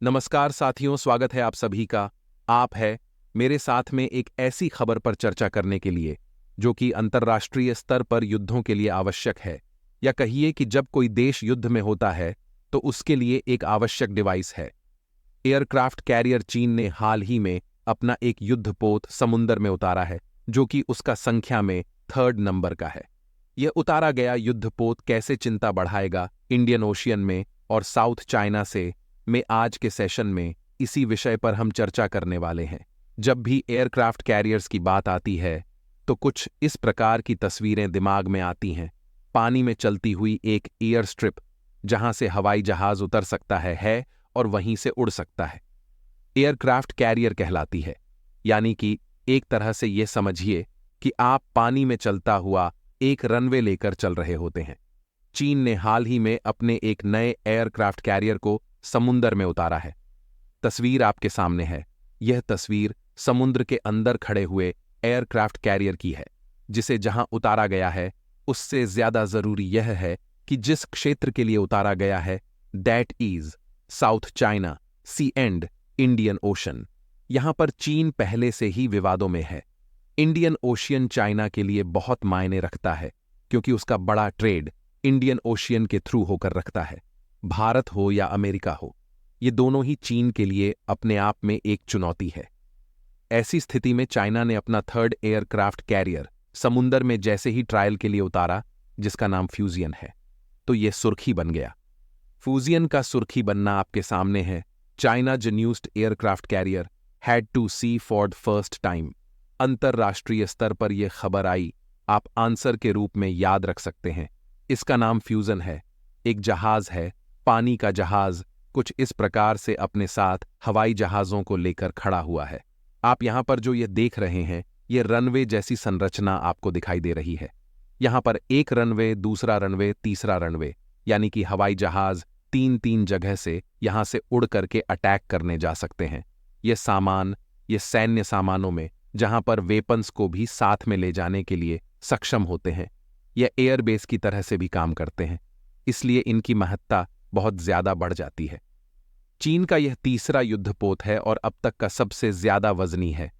नमस्कार साथियों, स्वागत है आप सभी का। आप है मेरे साथ में एक ऐसी खबर पर चर्चा करने के लिए जो कि अंतर्राष्ट्रीय स्तर पर युद्धों के लिए आवश्यक है, या कहिए कि जब कोई देश युद्ध में होता है तो उसके लिए एक आवश्यक डिवाइस है। एयरक्राफ्ट कैरियर चीन ने हाल ही में अपना एक युद्धपोत समुद्र में उतारा है, जो कि उसका संख्या में 3rd नंबर का है। यह उतारा गया युद्धपोत कैसे चिंता बढ़ाएगा इंडियन ओशियन में और साउथ चाइना से में आज के सेशन में इसी विषय पर हम चर्चा करने वाले हैं। जब भी एयरक्राफ्ट कैरियर्स की बात आती है तो कुछ इस प्रकार की तस्वीरें दिमाग में आती हैं। पानी में चलती हुई एक एयर स्ट्रिप जहां से हवाई जहाज उतर सकता है और वहीं से उड़ सकता है। एयरक्राफ्ट कैरियर कहलाती है, यानी कि एक तरह से यह समझिए कि आप पानी में चलता हुआ एक रनवे लेकर चल रहे होते हैं। चीन ने हाल ही में अपने एक नए एयरक्राफ्ट कैरियर को समुद्र में उतारा है। तस्वीर आपके सामने है। यह तस्वीर समुद्र के अंदर खड़े हुए एयरक्राफ्ट कैरियर की है, जिसे जहां उतारा गया है उससे ज्यादा जरूरी यह है कि जिस क्षेत्र के लिए उतारा गया है, that is South China Sea and Indian Ocean. यहां पर चीन पहले से ही विवादों में है। इंडियन ओशियन चाइना के लिए बहुत मायने रखता है, क्योंकि उसका बड़ा ट्रेड इंडियन ओशियन के थ्रू होकर रखता है। भारत हो या अमेरिका हो, ये दोनों ही चीन के लिए अपने आप में एक चुनौती है। ऐसी स्थिति में चाइना ने अपना 3rd एयरक्राफ्ट कैरियर समुद्र में जैसे ही ट्रायल के लिए उतारा, जिसका नाम फ्यूजियन है, तो यह सुर्खी बन गया। फ्यूजियन का सुर्खी बनना आपके सामने है। चाइना जन्यूस्ड aircraft carrier had to see for the first time. अंतर्राष्ट्रीय स्तर पर यह खबर आई, आप आंसर के रूप में याद रख सकते हैं। इसका नाम फ्यूजन है। एक जहाज है, पानी का जहाज, कुछ इस प्रकार से अपने साथ हवाई जहाजों को लेकर खड़ा हुआ है। आप यहां पर जो ये देख रहे हैं, ये रनवे जैसी संरचना आपको दिखाई दे रही है। यहां पर एक रनवे, दूसरा रनवे, तीसरा रनवे, यानी कि हवाई जहाज 3-3 जगह से यहां से उड़ करके अटैक करने जा सकते हैं। ये सैन्य सामानों में जहां पर वेपन्स को भी साथ में ले जाने के लिए सक्षम होते हैं। यह एयरबेस की तरह से भी काम करते हैं, इसलिए इनकी महत्ता बहुत ज्यादा बढ़ जाती है। चीन का यह तीसरा युद्धपोत है और अब तक का सबसे ज्यादा वजनी है।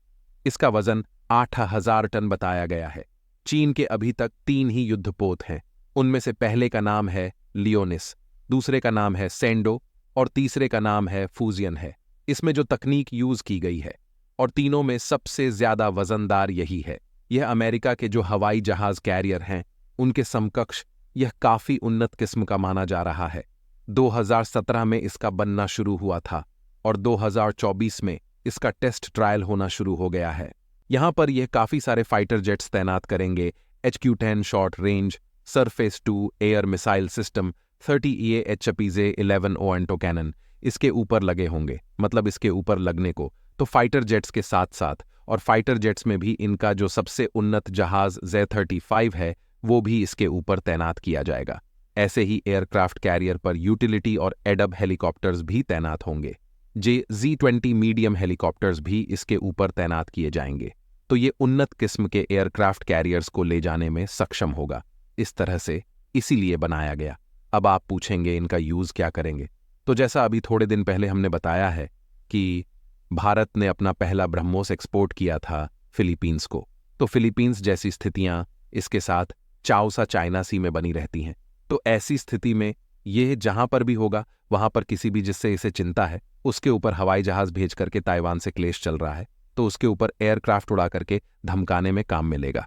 इसका वजन 8,000 टन बताया गया है। चीन के अभी तक 3 ही युद्धपोत हैं। उनमें से पहले का नाम है लियोनिस, दूसरे का नाम है सेंडो और तीसरे का नाम है फ्यूजियन है। इसमें जो तकनीक यूज की गई है और तीनों में सबसे ज्यादा वजनदार यही है। यह अमेरिका के जो हवाई जहाज कैरियर हैं उनके समकक्ष यह काफी उन्नत किस्म का माना जा रहा है। 2017 में इसका बनना शुरू हुआ था और 2024 में इसका टेस्ट ट्रायल होना शुरू हो गया है। यहां पर यह काफी सारे फाइटर जेट्स तैनात करेंगे। HQ-10 short range surface to air missile system 30 HPZ 11 ओएंटो कैनन इसके ऊपर लगे होंगे। मतलब इसके ऊपर लगने को तो फाइटर जेट्स के साथ साथ, और फाइटर जेट्स में भी इनका जो सबसे उन्नत जहाज Z-35 है वो भी इसके ऊपर तैनात किया जाएगा। ऐसे ही एयरक्राफ्ट कैरियर पर यूटिलिटी और एडब हेलीकॉप्टर्स भी तैनात होंगे। Z-20 मीडियम हेलीकॉप्टर्स भी इसके ऊपर तैनात किए जाएंगे। तो ये उन्नत किस्म के एयरक्राफ्ट कैरियर्स को ले जाने में सक्षम होगा। इस तरह से इसीलिए बनाया गया। अब आप पूछेंगे इनका यूज क्या करेंगे। तो जैसा अभी थोड़े दिन पहले हमने बताया है कि भारत ने अपना पहला ब्रह्मोस एक्सपोर्ट किया था फिलीपींस को। तो फिलीपींस जैसी स्थितियां इसके साथ चाओसा चाइना सी में बनी रहती हैं। तो ऐसी स्थिति में यह जहां पर भी होगा, वहां पर किसी भी जिससे इसे चिंता है उसके ऊपर हवाई जहाज भेज करके ताइवान से क्लेश चल रहा है, तो उसके ऊपर एयरक्राफ्ट उड़ा करके धमकाने में काम मिलेगा।